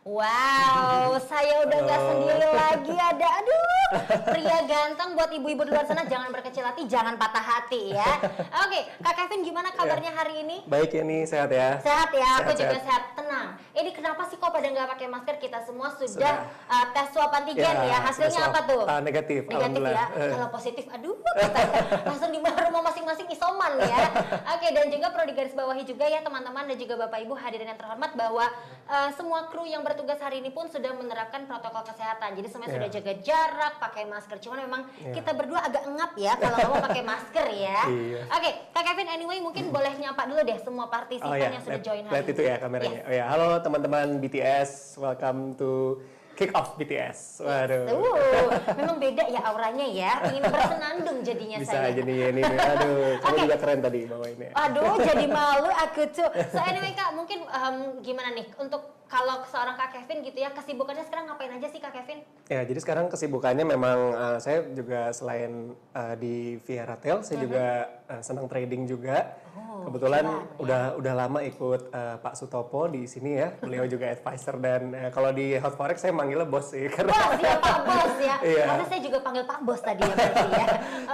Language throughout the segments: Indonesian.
Wow, saya udah nggak sendiri lagi. Aduh, pria ganteng buat ibu-ibu di luar sana, jangan berkecil hati, jangan patah hati ya. Oke, Kak Kevin gimana kabarnya hari ini? Baik ya nih, sehat ya? Sehat ya, aku juga Sehat. sehat. Tenang. Ini kenapa sih kok pada nggak pakai masker? Kita semua sudah tes swab antigen ya. Hasilnya apa tuh? Negatif. Negatif ya. Kalau positif, aduh, kita langsung di rumah masing-masing isoman ya. Oke, dan juga perlu digarisbawahi juga ya teman-teman dan juga Bapak Ibu hadirin yang terhormat bahwa semua kru yang bertugas hari ini pun sudah menerapkan protokol kesehatan. Jadi semuanya sudah jaga jarak, pakai masker. Cuman memang kita berdua agak ngap ya kalau ngomong pakai masker ya. Oke, Kak Kevin anyway mungkin boleh nyapa dulu deh semua partisipan yang sudah join hari ini. Lihat itu ya kameranya. Oh ya, halo teman-teman BTS, welcome to Kick Off BTS. Waduh. Memang beda ya auranya ya. Ingin bersenandung jadinya bisa saya. Bisa jadi ini. Aduh, kamu juga keren tadi bawa ini. Aduh, jadi malu aku tuh. So anyway Kak, mungkin gimana nih untuk kalau seorang Kak Kevin gitu ya, kesibukannya sekarang ngapain aja sih Kak Kevin? Ya, jadi sekarang kesibukannya memang saya juga selain di Via Retail, saya juga senang trading juga. Kebetulan udah lama ikut Pak Sutopo di sini ya. Beliau juga advisor dan kalau di Hot Forex saya manggilnya bos sih. Karena bos ya, Pak Bos ya. Karena saya juga panggil Pak Bos tadi ya berarti ya.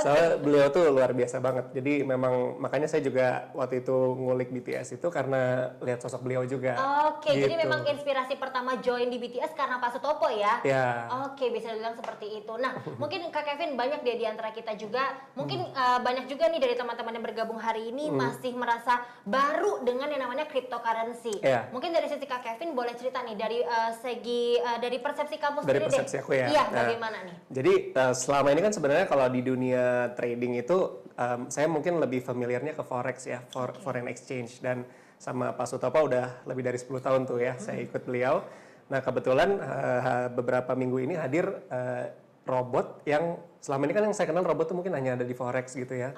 Soalnya beliau tuh luar biasa banget. Jadi memang makanya saya juga waktu itu ngulik BTS itu karena lihat sosok beliau juga. Jadi memang inspirasi pertama join di BTS karena Pak Sutopo ya? Ya. Bisa dibilang seperti itu. Nah, mungkin Kak Kevin banyak deh di antara kita juga. Mungkin banyak juga nih dari teman-teman yang bergabung hari ini masih merasa baru dengan yang namanya cryptocurrency. Mungkin dari sisi Kak Kevin boleh cerita nih dari segi dari persepsi kamu sendiri deh. Dari persepsi aku ya. Iya, bagaimana nih? Jadi selama ini kan sebenarnya kalau di dunia trading itu saya mungkin lebih familiarnya ke forex ya, foreign exchange dan sama Pak Sutopo udah lebih dari 10 tahun tuh ya saya ikut beliau. Nah, kebetulan beberapa minggu ini hadir robot yang selama ini kan yang saya kenal robot tuh mungkin hanya ada di forex gitu ya.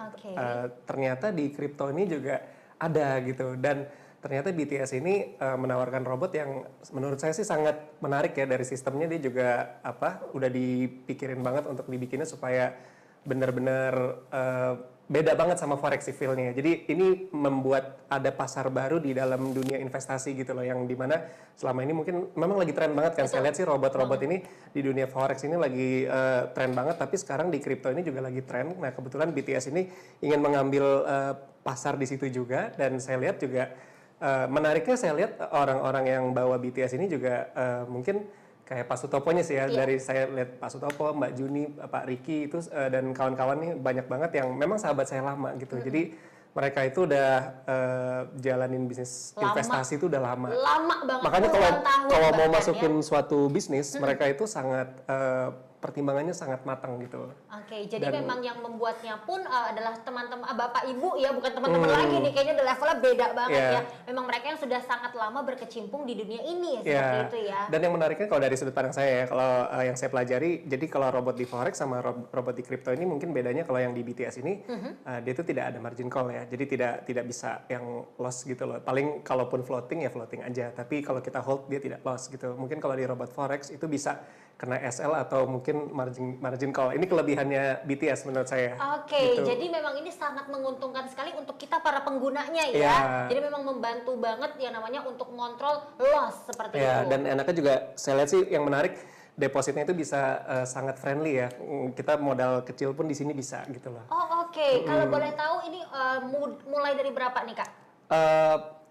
Ternyata di kripto ini juga ada gitu dan ternyata BTS ini menawarkan robot yang menurut saya sih sangat menarik ya dari sistemnya. Dia juga udah dipikirin banget untuk dibikinnya supaya benar-benar beda banget sama forex feel-nya. Jadi ini membuat ada pasar baru di dalam dunia investasi gitu loh, yang dimana selama ini mungkin memang lagi tren banget kan. Saya lihat sih robot-robot ini di dunia forex ini lagi tren banget, tapi sekarang di kripto ini juga lagi tren. Nah, kebetulan BTS ini ingin mengambil pasar di situ juga, dan saya lihat juga menariknya saya lihat orang-orang yang bawa BTS ini juga mungkin kayak Pak Sutoponya sih ya. Dari saya lihat Pak Sutopo, Mbak Juni, Pak Riki itu dan kawan-kawan nih banyak banget yang memang sahabat saya lama gitu. Jadi mereka itu udah jalanin bisnis investasi itu udah lama. Lama banget. Makanya kalau mau masukin suatu bisnis, mereka itu sangat pertimbangannya sangat matang gitu. Jadi memang yang membuatnya pun adalah teman-teman Bapak Ibu ya, bukan teman-teman lagi nih, kayaknya levelnya beda banget ya. Memang mereka yang sudah sangat lama berkecimpung di dunia ini seperti itu ya. Dan yang menariknya kalau dari sudut pandang saya ya, kalau yang saya pelajari, jadi kalau robot di forex sama robot di kripto ini mungkin bedanya kalau yang di BTS ini dia itu tidak ada margin call ya. Jadi tidak bisa yang loss gitu loh. Paling kalaupun floating ya floating aja, tapi kalau kita hold dia tidak loss gitu. Mungkin kalau di robot forex itu bisa kena SL atau mungkin margin call. Ini kelebihannya BTS menurut saya. Gitu. Jadi memang ini sangat menguntungkan sekali untuk kita para penggunanya ya. Jadi memang membantu banget yang namanya untuk mengontrol loss seperti itu. Dan enaknya juga saya lihat sih yang menarik, depositnya itu bisa sangat friendly ya. Kita modal kecil pun di sini bisa gitu loh. Kalau boleh tahu ini mulai dari berapa nih Kak?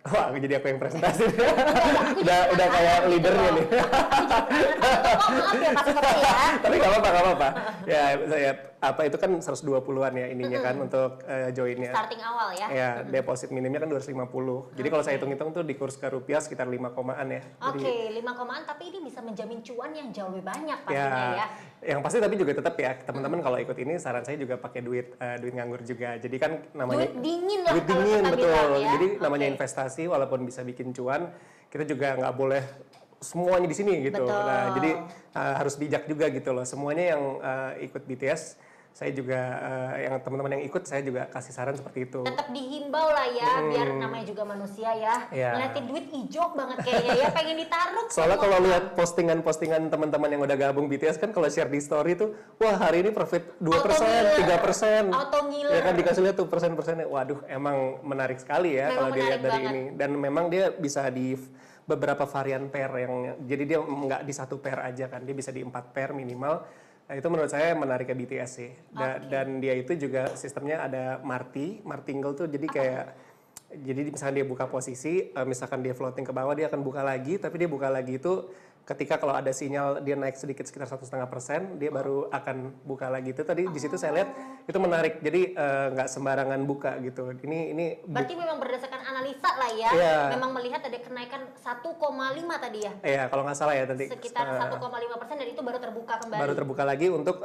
Wah, jadi aku yang presentasi. udah kayak leadernya nih. Maaf ya Pak Sutopo ya. Tapi nggak apa-apa. Ya, saya itu kan 120-an ya ininya kan untuk joinnya. Starting awal ya. Ya, deposit minimnya kan 250. Jadi kalau saya hitung-hitung tuh di kurs ke rupiah sekitar 5 komaan ya. 5 komaan, tapi ini bisa menjamin cuan yang jauh lebih banyak pastinya ya. Yang pasti tapi juga tetap ya teman-teman kalau ikut ini saran saya juga pakai duit nganggur juga. Jadi kan namanya duit dingin lah. Duit dingin betul. Bilang, ya? Jadi namanya investasi walaupun bisa bikin cuan, kita juga nggak boleh semuanya di sini gitu. Betul. Nah, jadi harus bijak juga gitu loh. Semuanya yang ikut BTS, saya juga yang teman-teman yang ikut saya juga kasih saran seperti itu. Tetap dihimbau lah ya, biar namanya juga manusia ya. Ngeliatin duit hijau banget kayaknya ya, pengen ditaruh. Soalnya kalau lihat postingan teman-teman yang udah gabung BTS kan kalau share di story tuh, wah hari ini profit 2%, 3%. Auto ngiler. Ya kan dikasih lihat tuh persen-persennya. Waduh, emang menarik sekali ya kalau dilihat dari ini. Dan memang dia bisa beberapa varian pair yang jadi dia nggak di satu pair aja kan, dia bisa di 4 pair minimal. Nah, itu menurut saya menariknya BTS sih. Dan dia itu juga sistemnya ada martingale tuh, jadi kayak jadi misalkan dia buka posisi, misalkan dia floating ke bawah, dia akan buka lagi, tapi dia buka lagi itu ketika kalau ada sinyal dia naik sedikit sekitar 1,5%, dia baru akan buka lagi. Itu tadi di situ saya lihat itu menarik. Jadi nggak sembarangan buka gitu. Ini berarti memang berdasarkan analisa lah ya. Iya. Memang melihat ada kenaikan 1,5 tadi ya. Iya, kalau nggak salah ya tadi. Sekitar 1,5% dan itu baru terbuka kembali. Baru terbuka lagi untuk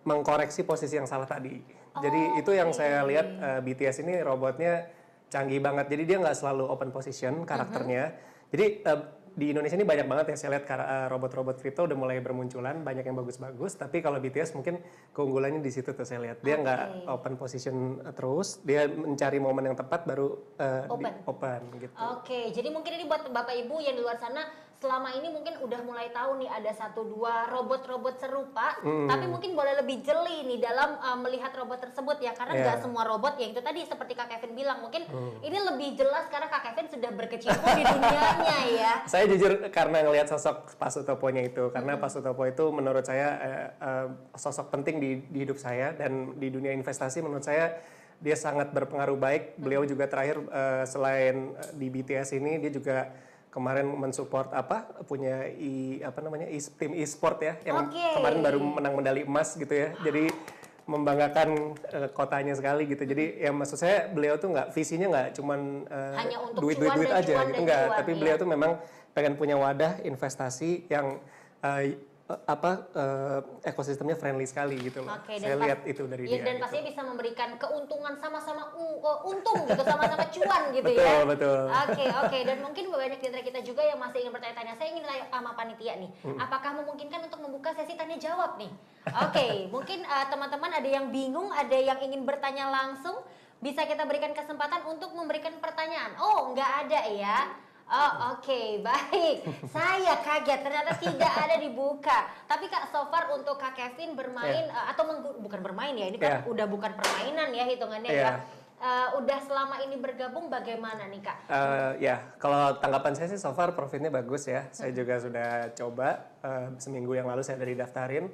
mengkoreksi posisi yang salah tadi. Jadi itu yang saya lihat BTS ini robotnya canggih banget. Jadi dia nggak selalu open position karakternya. Jadi di Indonesia ini banyak banget yang saya lihat robot-robot kripto udah mulai bermunculan, banyak yang bagus-bagus. Tapi kalau BTS mungkin keunggulannya di situ tuh saya lihat. Dia nggak open position terus, dia mencari momen yang tepat baru open gitu. Oke, jadi mungkin ini buat Bapak Ibu yang di luar sana selama ini mungkin udah mulai tahu nih ada 1-2 robot-robot serupa, tapi mungkin boleh lebih jeli nih dalam melihat robot tersebut ya, karena nggak semua robot ya itu tadi seperti Kak Kevin bilang, mungkin ini lebih jelas karena Kak Kevin sudah berkecimpung di dunianya ya. Saya jujur karena ngelihat sosok Pak Sutopo-nya itu, karena Pak Sutopo itu menurut saya sosok penting di hidup saya, dan di dunia investasi menurut saya dia sangat berpengaruh baik. Beliau juga terakhir selain di BTS ini dia juga kemarin mensupport punya tim e-sport ya yang kemarin baru menang medali emas gitu ya. Jadi membanggakan kotanya sekali gitu. Jadi ya maksud saya beliau tuh visinya nggak cuman duit aja gitu, nggak. Tapi beliau tuh memang pengen punya wadah investasi yang ekosistemnya friendly sekali gitu loh. Saya lihat itu dari dia. Dan pastinya bisa memberikan keuntungan sama-sama untung gitu, sama-sama cuan gitu betul, ya. Betul. Oke. Dan mungkin banyak di antara kita juga yang masih ingin bertanya-tanya. Saya ingin tanya sama panitia nih. Apakah memungkinkan untuk membuka sesi tanya jawab nih? Oke, mungkin teman-teman ada yang bingung, ada yang ingin bertanya langsung, bisa kita berikan kesempatan untuk memberikan pertanyaan. Oh, nggak ada ya. Oh oke, baik. Saya kaget ternyata tidak ada dibuka. Tapi Kak, so far untuk Kak Kevin bermain atau bukan bermain ya, ini kan udah bukan permainan ya hitungannya ya. Udah selama ini bergabung bagaimana nih Kak? Kalau tanggapan saya sih so far profitnya bagus ya. Saya juga sudah coba seminggu yang lalu saya udah didaftarin.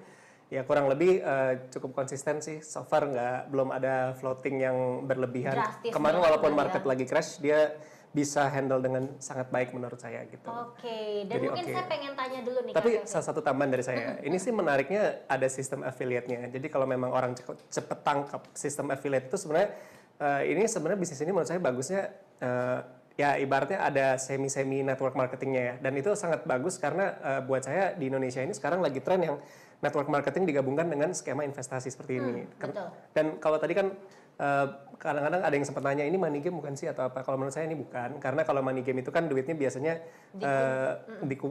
Ya kurang lebih cukup konsisten sih. So far belum ada floating yang berlebihan. Drastis Kemarin walaupun market lagi crash, dia bisa handle dengan sangat baik menurut saya gitu. Oke, dan jadi, mungkin saya pengen tanya dulu nih. Tapi salah satu tambahan dari saya, ini sih menariknya ada sistem affiliate-nya. Jadi kalau memang orang cepet tangkap sistem affiliate itu sebenarnya bisnis ini menurut saya bagusnya ya ibaratnya ada semi network marketingnya ya. Dan itu sangat bagus karena buat saya di Indonesia ini sekarang lagi tren yang network marketing digabungkan dengan skema investasi seperti ini. Betul. Dan kalau tadi kan kadang-kadang ada yang sempat nanya ini money game bukan sih atau apa? Kalau menurut saya ini bukan, karena kalau money game itu kan duitnya biasanya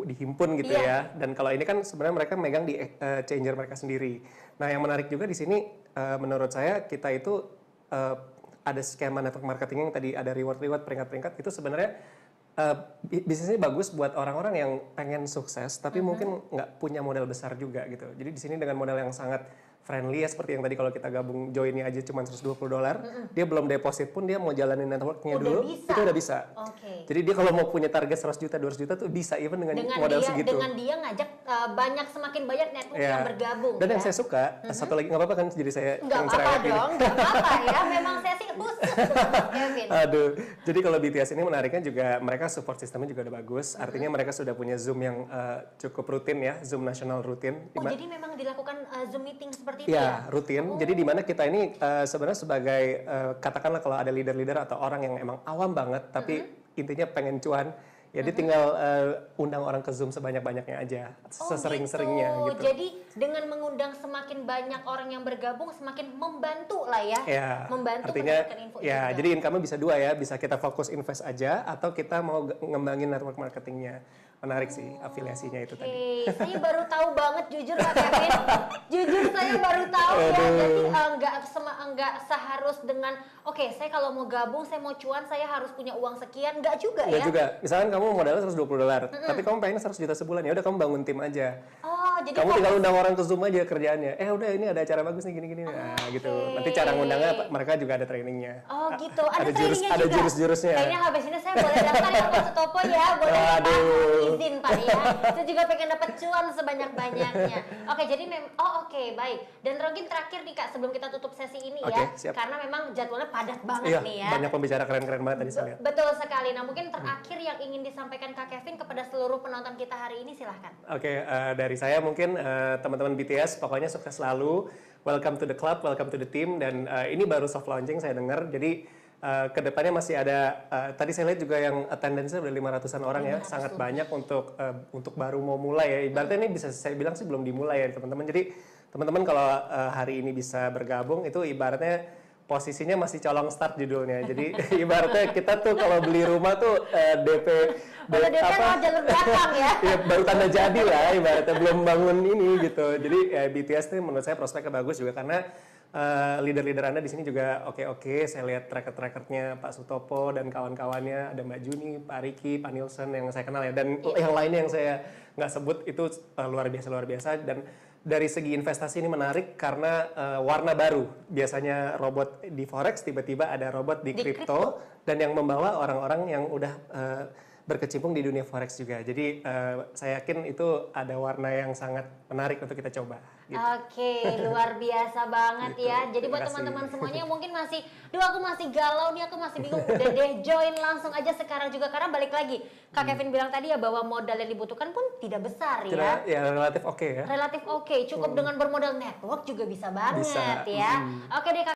dihimpun gitu ya. Dan kalau ini kan sebenarnya mereka megang di changer mereka sendiri. Nah yang menarik juga di sini menurut saya kita itu ada skema network marketing yang tadi ada reward peringkat-peringkat itu sebenarnya bisnisnya bagus buat orang-orang yang pengen sukses tapi mungkin nggak punya modal besar juga gitu. Jadi di sini dengan modal yang sangat friendly ya seperti yang tadi kalau kita gabung joinnya aja cuma $120, dia belum deposit pun dia mau jalanin networknya dulu, itu udah bisa. Jadi dia kalau mau punya target 100 juta, 200 juta tuh bisa even dengan modal segitu. Dengan dia ngajak semakin banyak network yang bergabung. Dan yang saya suka, satu lagi nggak apa-apa kan jadi saya nggak apa-apa dong, nggak apa-apa ya, memang saya sih khusus Kevin. Aduh, jadi kalau BTS ini menariknya juga mereka support sistemnya juga udah bagus, artinya mereka sudah punya Zoom yang cukup rutin ya, Zoom nasional rutin. Jadi memang dilakukan Zoom meeting seperti itu ya? Rutin. Jadi di mana kita ini sebenarnya sebagai katakanlah kalau ada leader-leader atau orang yang emang awam banget tapi intinya pengen cuan, ya dia tinggal undang orang ke Zoom sebanyak-banyaknya aja, sesering-seringnya gitu. Jadi dengan mengundang semakin banyak orang yang bergabung semakin membantu lah ya. Membantu artinya mendapatkan info ya juga. Jadi income-nya bisa dua ya, bisa kita fokus invest aja atau kita mau ngembangin network marketingnya. Menarik sih afiliasinya itu tadi. Saya baru tahu banget jujur Kak Kevin. Jujur saya baru tahu ya. Jadi enggak seharus dengan saya kalau mau gabung, saya mau cuan, saya harus punya uang sekian, enggak juga ya. Enggak juga. Misalkan kamu modalnya $120, tapi kamu pengen 100 juta sebulan, ya udah kamu bangun tim aja. jadi Kamu fokus. tinggal undang orang ke Zoom aja kerjaannya. Udah ini ada acara bagus nih gini-gini. Nah, gitu. Nanti cara ngundangnya mereka juga ada trainingnya. Oh gitu, ada trainingnya ada juga? jurus-jurusnya. Kayaknya habis ini saya boleh daftar ya Pak Sutopo ya, boleh ya Pak, izin Pak ya. Saya juga pengen dapat cuan sebanyak-banyaknya. Oke, jadi oke, baik. Dan Rogin terakhir nih Kak, sebelum kita tutup sesi ini ya, siap. karena memang jadwalnya padat banget Iya, nih ya. banyak pembicara keren-keren banget tadi saya lihat. Betul sekali. Nah mungkin terakhir yang ingin disampaikan Kak Kevin kepada seluruh penonton kita hari ini, silahkan. Oke, dari saya mungkin teman-teman BTS pokoknya sukses selalu. Welcome to the club, welcome to the team. Dan ini baru soft launching saya dengar. Jadi kedepannya masih ada. Tadi saya lihat juga yang attendance-nya udah 500-an orang ya, sangat banyak untuk baru mau mulai ya. Ibaratnya ini bisa saya bilang sih belum dimulai ya teman-teman. Jadi teman-teman kalau hari ini bisa bergabung itu ibaratnya posisinya masih colong start judulnya. Jadi ibaratnya kita tuh kalau beli rumah tuh DP jalur belakang ya. Ya, baru tanda jadi lah ibaratnya belum bangun ini gitu. Jadi BTS nih menurut saya prospeknya bagus juga karena leader-leader Anda di sini juga oke. Saya lihat track-recordnya Pak Sutopo dan kawan-kawannya, ada Mbak Juni, Pak Riki, Pak Nielsen yang saya kenal ya, dan yang lainnya yang saya nggak sebut itu luar biasa. Dan dari segi investasi ini menarik karena warna baru. Biasanya robot di forex, tiba-tiba ada robot di kripto dan yang membawa orang-orang yang udah berkecimpung di dunia forex juga. Jadi saya yakin itu ada warna yang sangat menarik untuk kita coba. Gitu. Oke, luar biasa banget gitu. ya. Jadi buat teman-teman semuanya yang mungkin masih, aku masih galau nih, aku masih bingung. Udah deh, join langsung aja sekarang juga. Karena balik lagi, Kak Kevin bilang tadi ya bahwa modal yang dibutuhkan pun tidak besar ya. Ya relatif oke ya. Relatif oke, cukup dengan bermodal network juga bisa banget ya. Oke deh Kak